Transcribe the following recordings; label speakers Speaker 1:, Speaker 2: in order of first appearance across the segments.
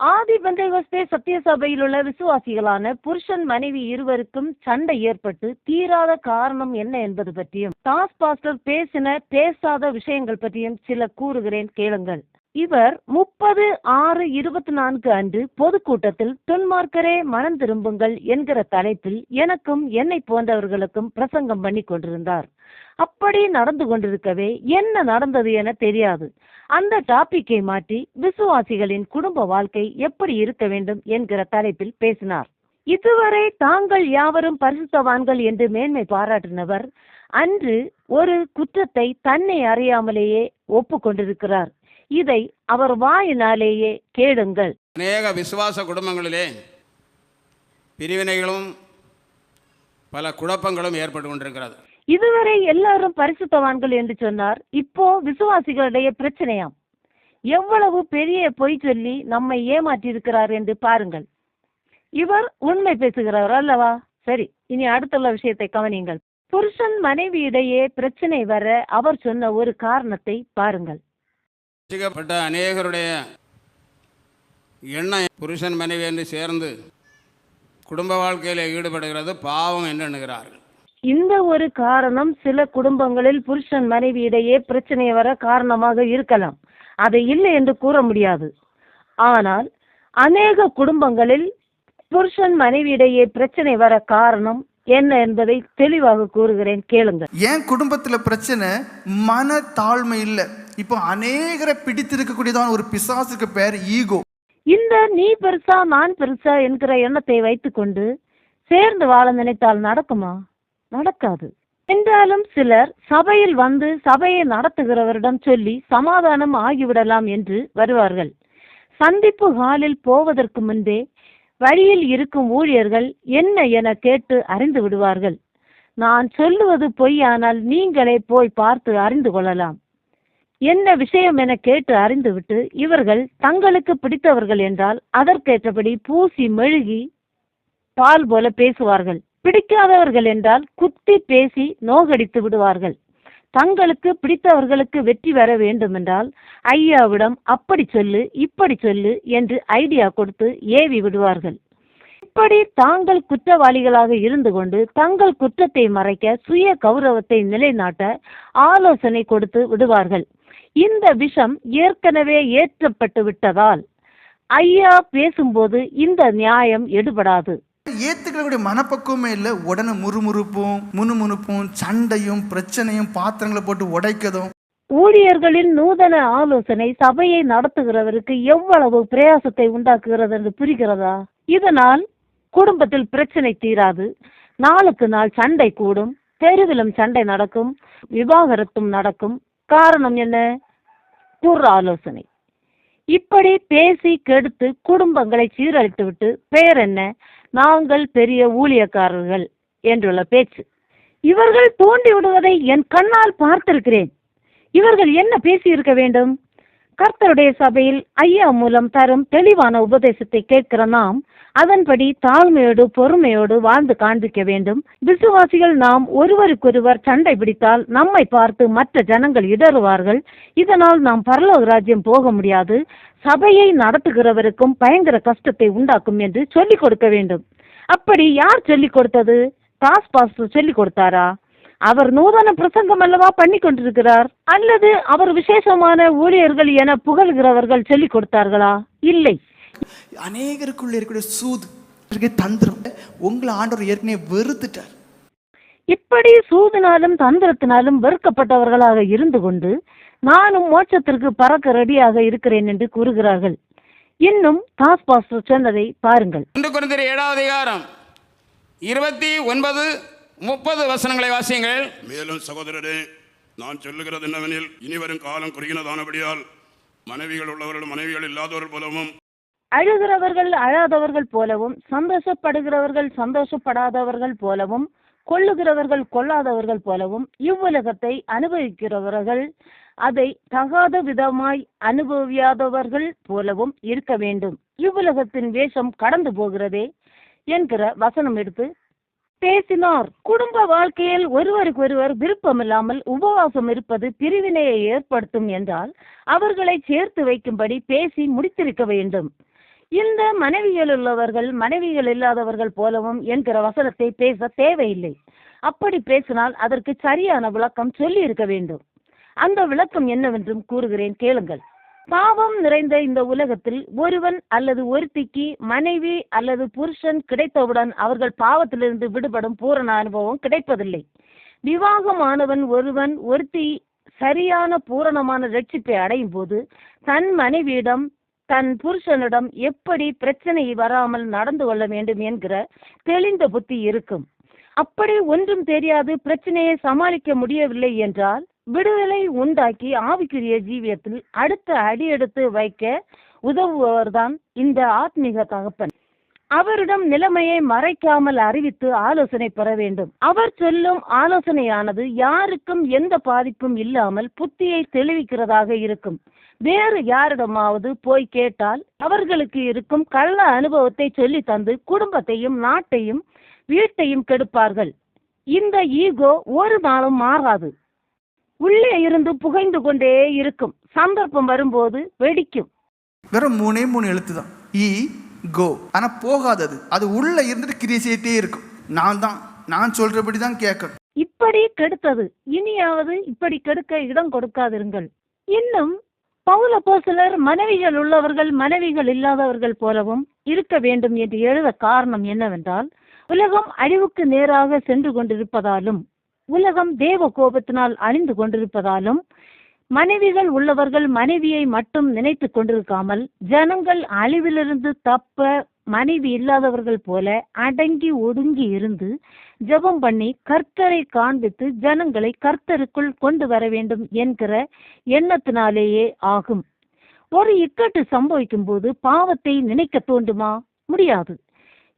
Speaker 1: ஆதி பெந்தேகோஸ்தே சத்திய சபையில் உள்ள விசுவாசிகளான புருஷன் மனைவி இருவருக்கும் சண்டை ஏற்பட்டு தீராத காரணம் என்ன என்பது பற்றியும் டாஸ் பாஸ்டர் பேசாத விஷயங்கள் பற்றியும் சில கூறுகிறேன் கேளுங்கள். இவர் 30/6/24 அன்று பொதுக்கூட்டத்தில் துன்மார்க்கரே மனம் திரும்புங்கள் என்கிற தலைப்பில் எனக்கும் என்னை போன்றவர்களுக்கும் பிரசங்கம் பண்ணி கொண்டிருந்தார். அப்படி நடந்து கொண்டிருக்கவே என்ன நடந்தது என தெரியாது. அந்த டாபிக்கை மாற்றி விசுவாசிகளின் குடும்ப வாழ்க்கை எப்படி இருக்க வேண்டும் என்கிற தலைப்பில் பேசினார். இதுவரை தாங்கள் யாவரும் பரிசுத்தவான்கள் என்று மேன்மை பாராட்டினவர் அன்று ஒரு குற்றத்தை தன்னை அறியாமலேயே ஒப்புக்கொண்டிருக்கிறார். இதை அவர் வாயினாலேயே கேளுங்கள்.
Speaker 2: அநேக விசுவாச குடும்பங்களிலே பிரிவினைகளும் பல குழப்பங்களும் ஏற்பட்டு கொண்டிருக்கிறது.
Speaker 1: இதுவரை எல்லாரும் பரிசுத்தவான்கள் என்று சொன்னார். இப்போ விசுவாசிகளுடைய பிரச்சனையாம். எவ்வளவு பெரிய பொய் சொல்லி நம்மை ஏமாற்றி இருக்கிறார் என்று பாருங்கள். இவர் உண்மை பேசுகிறார் அல்லவா? சரி, இனி அடுத்துள்ள விஷயத்தை கவனியுங்கள். புருஷன் மனைவி இடையே பிரச்சனை வர அவர் சொன்ன ஒரு காரணத்தை பாருங்கள்.
Speaker 2: அநேகருடைய எண்ணம் புருஷன் மனைவி என்று சேர்ந்து குடும்ப வாழ்க்கையில் ஈடுபடுகிறது பாவம் என்று எண்ணுகிறார்கள்.
Speaker 1: இந்த ஒரு காரணம் சில குடும்பங்களில் புருஷன் மனைவி இடையே பிரச்சனை வர காரணமாக இருக்கலாம். அதை இல்லை என்று கூற முடியாது. ஆனால் அநேக குடும்பங்களில் புருஷன் மனைவி இடையே பிரச்சனை வர காரணம் என்ன என்பதை தெளிவாக கூறுகிறேன் கேளுங்க.
Speaker 3: என் குடும்பத்துல பிரச்சனை மன தாழ்மை இல்லை. இப்போ அநேகரை பிடித்திருக்கக்கூடியதான் ஒரு பிசாசுக்கு பேர் ஈகோ.
Speaker 1: இந்த நீ பெருசா நான் பெருசா என்கிற எண்ணத்தை வைத்துக்கொண்டு சேர்ந்து வாழ நினைத்தால் நடக்குமா? நடக்காது. என்றாலும் சிலர் சபையில் வந்து சபையை நடத்துகிறவரிடம் சொல்லி சமாதானம் ஆகிவிடலாம் என்று வருவார்கள். சந்திப்பு ஹாலில் போவதற்கு முன்பே வழியில் இருக்கும் ஊழியர்கள் என்ன என கேட்டு அறிந்து விடுவார்கள். நான் சொல்லுவது பொய்யானால் நீங்களே போய் பார்த்து அறிந்து கொள்ளலாம். என்ன விஷயம் என கேட்டு அறிந்துவிட்டு இவர்கள் தங்களுக்கு பிடித்தவர்கள் என்றால் அதற்கேற்றபடி பூசி மெழுகி பால் போல பேசுவார்கள். பிடிக்காதவர்கள் என்றால் குத்தி பேசி நோகடித்து விடுவார்கள். தங்களுக்கு பிடித்தவர்களுக்கு வெற்றி பெற வேண்டும் என்றால் ஐயாவிடம் அப்படி சொல்லு இப்படி சொல்லு என்று ஐடியா கொடுத்து ஏவி விடுவார்கள். இப்படி தாங்கள் குற்றவாளிகளாக இருந்து கொண்டு தங்கள் குற்றத்தை மறைக்க சுய கௌரவத்தை நிலைநாட்ட ஆலோசனை கொடுத்து விடுவார்கள். இந்த விஷம் ஏற்கனவே ஏற்றப்பட்டு விட்டதால் ஐயா பேசும்போது இந்த நியாயம் எடுபடாது.
Speaker 3: ஏத்துக்களுடைய மனப்பக்குவமே இல்லை. உடனே முணுமுணுப்பும் சண்டையும் பிரச்சனையும் பாத்திரங்களை போட்டு உடைக்கதும்.
Speaker 1: ஊழியர்களின் நூதன ஆலோசனை சபையை நடத்துகிறவருக்கு எவ்வளவு பிரயாசத்தை உண்டாக்குகிறது என்று புரிகிறதா? இதனால் குடும்பத்தில் பிரச்சனை தீராது. நாளுக்கு நாள் சண்டை கூடும். தெருவிலும் சண்டை நடக்கும். விவாகரத்தும் நடக்கும். காரணம் என்ன? கூற ஆலோசனை. இப்படி பேசி கெடுத்து குடும்பங்களை சீரழித்து விட்டு பெயர் என்ன? நாங்கள் பெரிய ஊழியக்காரர்கள் என்றுள்ள பேச்சு. இவர்கள் தூண்டி விடுவதை என் கண்ணால் பார்த்திருக்கிறேன். இவர்கள் என்ன பேசி இருக்க வேண்டும்? கர்த்தருடைய சபையில் ஐயா மூலம் தரும் தெளிவான உபதேசத்தை கேட்கிற நாம் அதன்படி தாழ்மையோடு பொறுமையோடு வாழ்ந்து காண்பிக்க வேண்டும். விசுவாசிகள் நாம் ஒருவருக்கொருவர் சண்டை பிடித்தால் நம்மை பார்த்து மற்ற ஜனங்கள் இடறுவார்கள். இதனால் நாம் பரலோக ராஜ்யம் போக முடியாது. சபையை நடத்துகிறவருக்கும் பயங்கர கஷ்டத்தை உண்டாக்கும் என்று சொல்லிக் கொடுக்க வேண்டும். அப்படி யார் சொல்லிக் கொடுத்தது? டாஸ் பாஸ்டர் சொல்லிக் கொடுத்தாரா? அவர் நூதன பிரசங்கம் அல்லவா பண்ணி கொண்டிருக்கிறார்? அல்லது அவர் விசேஷமான ஊழியர்கள் என புகழ்கிறவர்கள் சொல்லிக் கொடுத்தார்களா? இல்லை.
Speaker 3: அநேகருக்குள்ள இருக்கிற சூது தந்திரம் உங்களை ஆண்டவர் ஏற்கனவே வெறுத்துட்டார்.
Speaker 1: இப்படி சூதினாலும் தந்திரத்தினாலும் வெறுக்கப்பட்டவர்களாக இருந்து கொண்டு நானும் மோட்சத்திற்கு பறக்க ரெடியாக இருக்கிறேன் என்று கூறுகிறார்கள். இன்னும் டாஸ் பாஸ்டர் சொன்னதை பாருங்கள்.
Speaker 2: 1 கொரிந்தியர் 7ஆம் அதிகாரம் 29-30 வசனங்களை வாசியுங்கள்.
Speaker 4: மேலும் சகோதரரே, நான் சொல்லுகிறது என்னவெனில், இனிவரும் காலம் குறுகினதானபடியால் மனைவிகள் உள்ளவர்கள் மனைவிகள் இல்லாதவர்கள் போலவும்,
Speaker 1: அழுகிறவர்கள் அழாதவர்கள் போலவும், சந்தோஷப்படுகிறவர்கள் சந்தோஷப்படாதவர்கள் போலவும், கொள்ளுகிறவர்கள் கொள்ளாதவர்கள் போலவும், இவ்வுலகத்தை அனுபவிக்கிறவர்கள் அதை தகாத விதமாய் அனுபவியாதவர்கள் போலவும் இருக்க வேண்டும். இவ்வுலகத்தின் வேஷம் கடந்து போகிறதே என்கிற வசனம் எடுத்து பேசினார். குடும்ப வாழ்க்கையில் ஒருவருக்கொருவர் விருப்பமில்லாமல் உபவாசம் இருப்பது பிரிவினையை ஏற்படுத்தும் என்றால் அவர்களை சேர்த்து வைக்கும்படி பேசி முடித்திருக்க வேண்டும். இந்த மனைவிகள் உள்ளவர்கள் மனைவிகள் இல்லாதவர்கள் போலவும் என்கிற வசனத்தை பேச தேவையில்லை. அப்படி பேசினால் அதற்கு சரியான விளக்கம் சொல்லி இருக்க வேண்டும். அந்த விளக்கம் என்னவென்றும் கூறுகிறேன், கேளுங்கள். பாவம் நிறைந்த இந்த உலகத்தில் ஒருவன் அல்லது ஒருத்திக்கு மனைவி அல்லது புருஷன் கிடைத்தவுடன் அவர்கள் பாவத்திலிருந்து விடுபடும் பூரண அனுபவம் கிடைப்பதில்லை. விவாகமானவன் ஒருவன் ஒருத்தி சரியான பூரணமான ரட்சிப்பை அடையும் போது தன் மனைவியிடம் தன் புருஷனிடம் எப்படி பிரச்சனை வராமல் நடந்து கொள்ள வேண்டும் என்கிற தெளிந்த புத்தி இருக்கும். அப்படி ஒன்றும் தெரியாது பிரச்சனையை சமாளிக்க முடியவில்லை என்றால் விடுதலை உண்டாக்கி ஆவிக்குரிய ஜீவியத்தில் அடுத்த அடி எடுத்து வைக்க உதவுவர்தான் இந்த ஆத்மீக தகப்பன். அவரிடம் நிலைமையை மறைக்காமல் அறிவித்து ஆலோசனை பெற வேண்டும். அவர் சொல்லும் ஆலோசனையானது யாருக்கும் எந்த பாதிப்பும் இல்லாமல் புத்தியை தெளிவிக்கிறதாக இருக்கும். வேறு யாரிடமாவது போய் கேட்டால் அவர்களுக்கு இருக்கும் கள்ள அனுபவத்தை சொல்லி தந்து குடும்பத்தையும் நாட்டையும் வீட்டையும் கெடுப்பார்கள். இந்த ஈகோ ஒரு நாளும் மாறாது. உள்ளே இருந்து புகைந்து கொண்டே இருக்கும். சந்தர்ப்பம் வரும்போது வெடிக்கும்.
Speaker 3: வெறும் 3 எழுத்து தான், ஈ கோ. ஆனா போகாதது, அது உள்ள இருந்துட்டு கிரியை செய்யிட்டே இருக்கும். நான் சொல்றபடி தான் கேட்கணும்.
Speaker 1: இப்படி கெடுத்தது இனியாவது இப்படி கெடுக்க இடம் கொடுக்காதிருங்கள். இன்னும் பவுல் அப்போஸ்தலர் மனைவிகள் உள்ளவர்கள் மனைவிகள் இல்லாதவர்கள் போலவும் இருக்க வேண்டும் என்று எழுத காரணம் என்னவென்றால், உலகம் அழிவுக்கு நேராக சென்று கொண்டிருப்பதாலும் உலகம் தேவ கோபத்தினால் அழிந்து கொண்டிருப்பதாலும் மனைவிகள் உள்ளவர்கள் மனைவியை மட்டும் நினைத்து கொண்டிருக்காமல் ஜனங்கள் அழிவிலிருந்து தப்ப மனைவி இல்லாதவர்கள் போல அடங்கி ஒடுங்கி இருந்து ஜெபம் பண்ணி கர்த்தரை காண்பித்து ஜனங்களை கர்த்தருக்குள் கொண்டு வர வேண்டும் என்கிற எண்ணத்தினாலேயே ஆகும். ஒரு இக்கட்டு சம்பவிக்கும் போது பாவத்தை நினைக்க தோன்றுமா? முடியாது.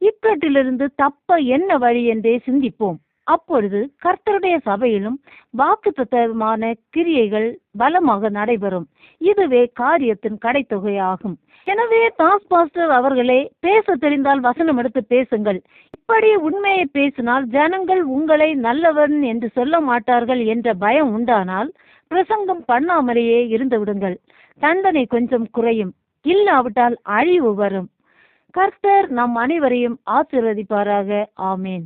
Speaker 1: இக்கட்டிலிருந்து தப்ப என்ன வழி என்றே சிந்திப்போம். அப்பொழுது கர்த்தருடைய சபையிலும் வாக்குத்தத்தமான கிரியைகள் பலமாக நடைபெறும். இதுவே காரியத்தின் கடைத்தொகையாகும். எனவே தாஸ் பாஸ்டர் அவர்களே, பேச தெரிந்தால் வசனம் எடுத்து பேசுங்கள். இப்படி உண்மையை பேசினால் ஜனங்கள் உங்களை நல்லவன் என்று சொல்ல மாட்டார்கள் என்ற பயம் உண்டானால் பிரசங்கம் பண்ணாமலேயே இருந்து விடுங்கள். தண்டனை கொஞ்சம் குறையும். இல்லாவிட்டால் அழிவு வரும். கர்த்தர் நம் அனைவரையும் ஆசீர்வதிப்பாராக. ஆமேன்.